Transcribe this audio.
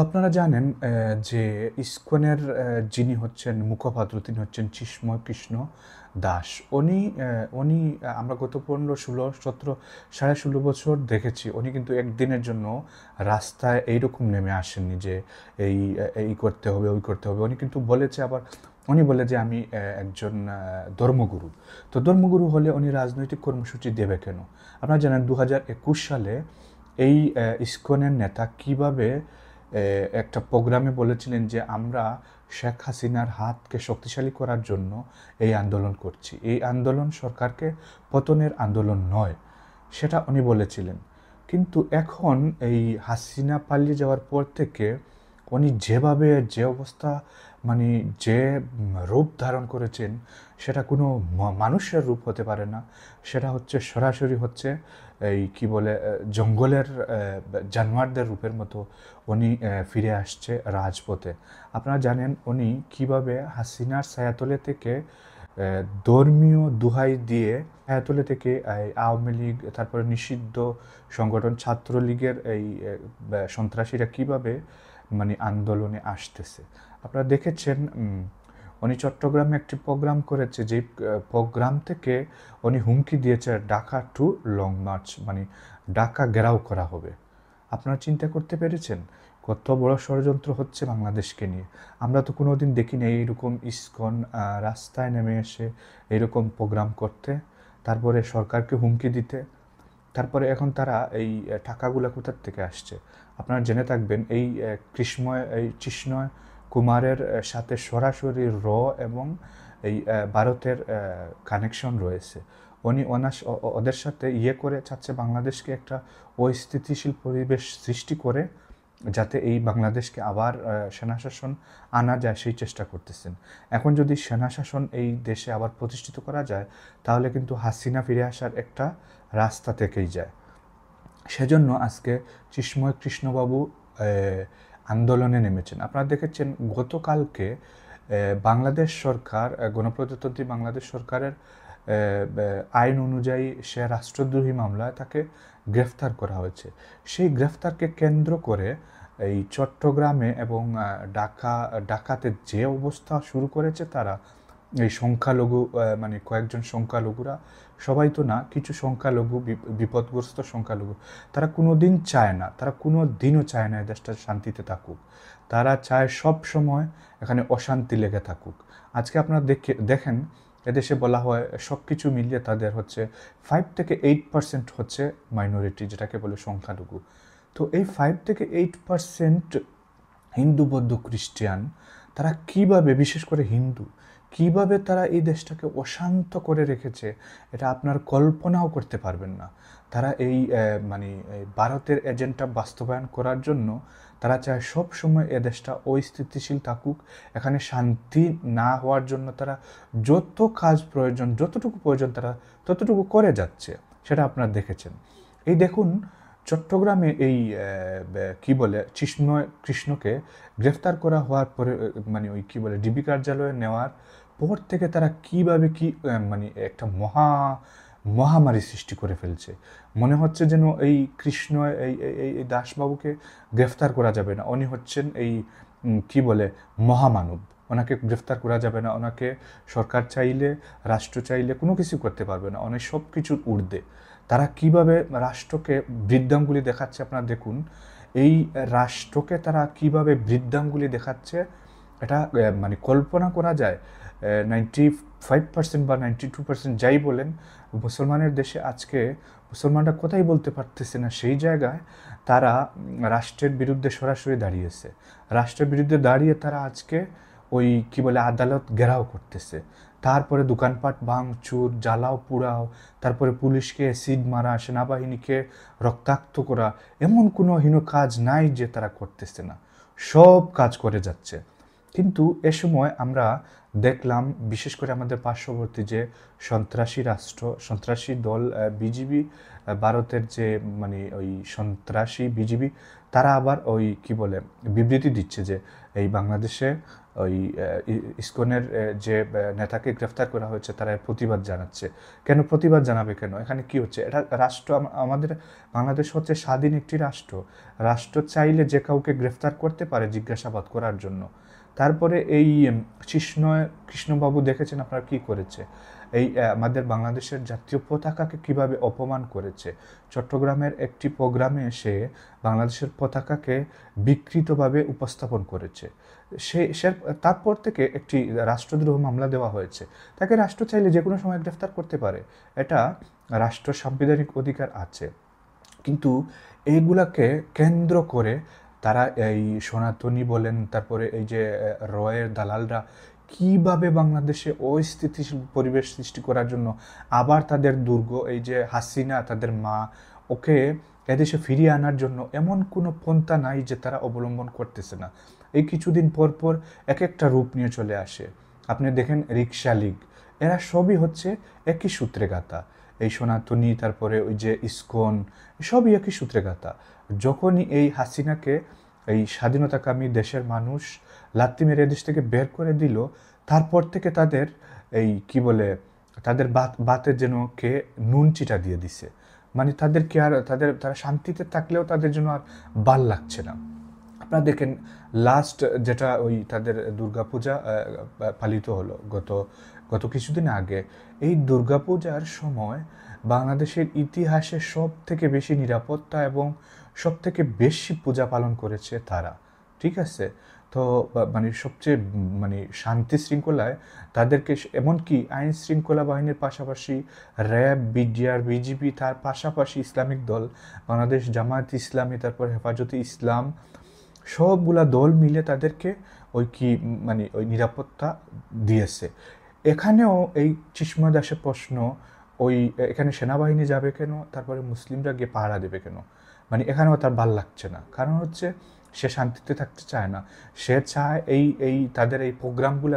আপনারা জানেন যে ইসকনের যিনি হচ্ছেন মুখপাত্র তিনি হচ্ছেন চিন্ময় কৃষ্ণ দাস। উনি আমরা গত ১৫, ১৬, ১৭, ১৬.৫ বছর দেখেছি। উনি কিন্তু একদিনের জন্য রাস্তায় এইরকম নেমে আসেননি যে এই করতে হবে, ওই করতে হবে। উনি কিন্তু বলেছে আবার উনি বলে যে আমি একজন ধর্মগুরু। তো ধর্মগুরু হলে উনি রাজনৈতিক কর্মসূচি দেবে কেন? আপনারা জানেন ২০২১ সালে এই ইসকনের নেতা কিভাবে একটা প্রোগ্রামে বলেছিলেন যে আমরা শেখ হাসিনার হাতকে শক্তিশালী করার জন্য এই আন্দোলন করছি। এই আন্দোলন সরকারকে পতনের আন্দোলন নয়, সেটা উনি বলেছিলেন। কিন্তু এখন এই হাসিনা পালিয়ে যাওয়ার পর থেকে উনি যেভাবে যে অবস্থা মানে যে রূপ ধারণ করেছেন সেটা কোনো মানুষের রূপ হতে পারে না। সেটা হচ্ছে সরাসরি হচ্ছে এই কি বলে জঙ্গলের জানোয়ারদের রূপের মতো উনি ফিরে আসছে রাজপথে। আপনারা জানেন উনি কিভাবে হাসিনার ছায়াতলে থেকে ধর্মীয় দোহাই দিয়ে ছায়াতলে থেকে আওয়ামী লীগ, তারপরে নিষিদ্ধ সংগঠন ছাত্রলীগের এই সন্ত্রাসীরা কিভাবে মানে আন্দোলনে আসতেছে। আপনারা দেখেছেন উনি চট্টগ্রামে একটি প্রোগ্রাম করেছে, যে প্রোগ্রাম থেকে উনি হুমকি দিয়েছে ঢাকা টু লং মার্চ, মানে ঢাকা ঘেরাও করা হবে। আপনারা চিন্তা করতে পেরেছেন কত বড় ষড়যন্ত্র হচ্ছে বাংলাদেশকে নিয়ে? আমরা তো কোনো দিন দেখিনি এইরকম ইসকন রাস্তায় নেমে এসে এইরকম প্রোগ্রাম করতে, তারপরে সরকারকে হুমকি দিতে। তারপরে এখন তারা এই টাকাগুলো কোথার থেকে আসছে আপনারা জেনে থাকবেন। এই চিষ্ণয় কুমারের সাথে সরাসরি এবং এই ভারতের কানেকশন রয়েছে। উনি ওদের সাথে করে চাচ্ছে বাংলাদেশকে একটা অস্থিতিশীল পরিবেশ সৃষ্টি করে, যাতে এই বাংলাদেশকে আবার সেনাশাসন আনা যায় সেই চেষ্টা করতেছেন। এখন যদি সেনাশাসন এই দেশে আবার প্রতিষ্ঠিত করা যায় তাহলে কিন্তু হাসিনা ফিরে আসার একটা রাস্তা থেকেই যায়। সেজন্য আজকে চিন্ময় কৃষ্ণবাবু আন্দোলনে নেমেছেন। আপনারা দেখেছেন গতকালকে বাংলাদেশ সরকার, গণপ্রজাতন্ত্রী বাংলাদেশ সরকারের আইন অনুযায়ী সে রাষ্ট্রদ্রোহী মামলায় তাকে গ্রেফতার করা হয়েছে। সেই গ্রেফতারকে কেন্দ্র করে এই চট্টগ্রামে এবং ঢাকাতে যে অবস্থা শুরু করেছে তারা, এই সংখ্যালঘু মানে কয়েকজন সংখ্যালঘুরা, সবাই তো না, কিছু সংখ্যালঘু বিপদগ্রস্ত সংখ্যালঘু, তারা কোনো দিন চায় না, তারা কোনো দিনও চায় না এই দেশটা শান্তিতে থাকুক। তারা চায় সব সময় এখানে অশান্তি লেগে থাকুক। আজকে আপনারা দেখেন এদেশে বলা হয় সব কিছু মিলিয়ে তাদের হচ্ছে 5 থেকে 8% হচ্ছে মাইনরিটি, যেটাকে বলে সংখ্যালঘু। তো এই 5 থেকে 8% হিন্দু, বৌদ্ধ, খ্রিস্টান, তারা কিভাবে, বিশেষ করে হিন্দু, কিভাবে তারা এই দেশটাকে অশান্ত করে রেখেছে এটা আপনার কল্পনাও করতে পারবেন না। তারা এই মানে ভারতের এজেন্ডা বাস্তবায়ন করার জন্য তারা চায় সব সময় এ দেশটা অস্থিতিশীল থাকুক। এখানে শান্তি না হওয়ার জন্য তারা যত কাজ প্রয়োজন, যতটুকু প্রয়োজন তারা ততটুকু করে যাচ্ছে, সেটা আপনারা দেখেছেন। এই দেখুন চট্টগ্রামে এই কি বলে চিন্ময় কৃষ্ণকে গ্রেফতার করা হওয়ার পরে মানে ওই কি বলে ডিবি কার্যালয়ে নেওয়ার পর থেকে তারা কিভাবে কি মানে একটা মহামারী সৃষ্টি করে ফেলছে। মনে হচ্ছে যেন এই কৃষ্ণ এই এই এই দাসবাবুকে গ্রেফতার করা যাবে না, উনি হচ্ছেন এই কি বলে মহামানব, ওনাকে গ্রেফতার করা যাবে না, ওনাকে সরকার চাইলে, রাষ্ট্র চাইলে কোনো কিছু করতে পারবে না, উনি সব কিছুর ঊর্ধ্বে। তারা কিভাবে রাষ্ট্রকে বৃদ্ধাঙ্গুলি দেখাচ্ছে আপনারা দেখুন। এই রাষ্ট্রকে তারা কিভাবে বৃদ্ধাঙ্গুলি দেখাচ্ছে এটা মানে কল্পনা করা যায়। 95% বা 92% যাই বলেন, মুসলমানের দেশে আজকে মুসলমানরা কোথায় বলতে পারতেছে না, সেই জায়গায় তারা রাষ্ট্রের বিরুদ্ধে সরাসরি দাঁড়িয়েছে। রাষ্ট্রের বিরুদ্ধে দাঁড়িয়ে তারা আজকে ওই কি বলে আদালত ঘেরাও করতেছে, তারপরে দোকানপাট ভাঙচুর, জ্বালাও পোড়াও, তারপরে পুলিশকে অ্যাসিড মারা, সেনাবাহিনীকে রক্তাক্ত করা, এমন কোনো হীন কাজ নাই যে তারা করতেছে না, সব কাজ করে যাচ্ছে। কিন্তু এ সময় আমরা দেখলাম বিশেষ করে আমাদের পার্শ্ববর্তী যে সন্ত্রাসী দল বিজিবি, ভারতের যে মানে ওই সন্ত্রাসী বিজিবি, তারা আবার ওই কি বলে বিবৃতি দিচ্ছে যে এই বাংলাদেশে ওই ইসকনের যে নেতাকে গ্রেফতার করা হয়েছে তারা এর প্রতিবাদ জানাচ্ছে। কেন প্রতিবাদ জানাবে কেন? এখানে কি হচ্ছে? এটা রাষ্ট্র, আমাদের বাংলাদেশ হচ্ছে স্বাধীন একটি রাষ্ট্র। রাষ্ট্র চাইলে যে কাউকে গ্রেফতার করতে পারে জিজ্ঞাসাবাদ করার জন্য। তারপরে এই কৃষ্ণবাবু দেখেছেন আপনারা কি করেছে, এই আমাদের বাংলাদেশের জাতীয় পতাকাকে কিভাবে অপমান করেছে। চট্টগ্রামের একটি প্রোগ্রামে এসে বাংলাদেশের পতাকাকে বিকৃতভাবে উপস্থাপন করেছে। সে তারপর থেকে একটি রাষ্ট্রদ্রোহ মামলা দেওয়া হয়েছে। তাকে রাষ্ট্র চাইলে যে কোনো সময় গ্রেফতার করতে পারে, এটা রাষ্ট্র সাংবিধানিক অধিকার আছে। কিন্তু এইগুলাকে কেন্দ্র করে তারা এই সনাতনী বলেন, তারপরে এই যে রয়ের দালালরা কিভাবে বাংলাদেশে অস্থিতিশীল পরিবেশ সৃষ্টি করার জন্য আবার তাদের দুর্গ, এই যে হাসিনা তাদের মা, ওকে এদেশে ফিরিয়ে আনার জন্য এমন কোনো পন্থা নাই যে তারা অবলম্বন করতেছে না। এই কিছুদিন পর পর এক একটা রূপ নিয়ে চলে আসে। আপনি দেখেন রিক্সা লীগ, এরা সবই হচ্ছে একই সূত্রে গাঁথা। এই সনাতনী, তারপরে ওই যে ইসকন, সবই একই সূত্রে গাঁথা। যখনই এই হাসিনাকে এই স্বাধীনতাকামী দেশের মানুষ লাত্তি মেরে দেশ থেকে বের করে দিল, তারপর থেকে তাদের এই কি বলে তাদের বাতের যেন কে নুন চিটা দিয়ে দিছে। মানে তাদেরকে আর তারা শান্তিতে থাকলেও তাদের জন্য আর ভাল লাগছে না। আপনারা দেখেন লাস্ট যেটা ওই তাদের দুর্গাপূজা পালিত হলো গত কিছুদিন আগে, এই দুর্গাপূজার সময় বাংলাদেশের ইতিহাসে সব থেকে বেশি নিরাপত্তা এবং সব থেকে বেশি পূজা পালন করেছে তারা, ঠিক আছে? তো মানে সবচেয়ে মানে শান্তি শৃঙ্খলায় তাদেরকে, এমনকি আইন শৃঙ্খলা বাহিনীর পাশাপাশি র্যাব, বিডিআর, বিজিবি, তার পাশাপাশি ইসলামিক দল, বাংলাদেশ জামায়াত ইসলামী, তারপর হেফাজতে ইসলাম, সবগুলা দল মিলে তাদেরকে ওই কি মানে ওই নিরাপত্তা দিয়েছে। এখানেও এই চিসময় দাসের প্রশ্ন, ওই এখানে সেনাবাহিনী যাবে কেন, তারপরে মুসলিমরা গিয়ে পাহারা দেবে কেন? মানে এখানেও তার ভাল লাগছে না। কারণ হচ্ছে সে শান্তিতে থাকতে চায় না, সে চায় এই তাদের এই প্রোগ্রামগুলো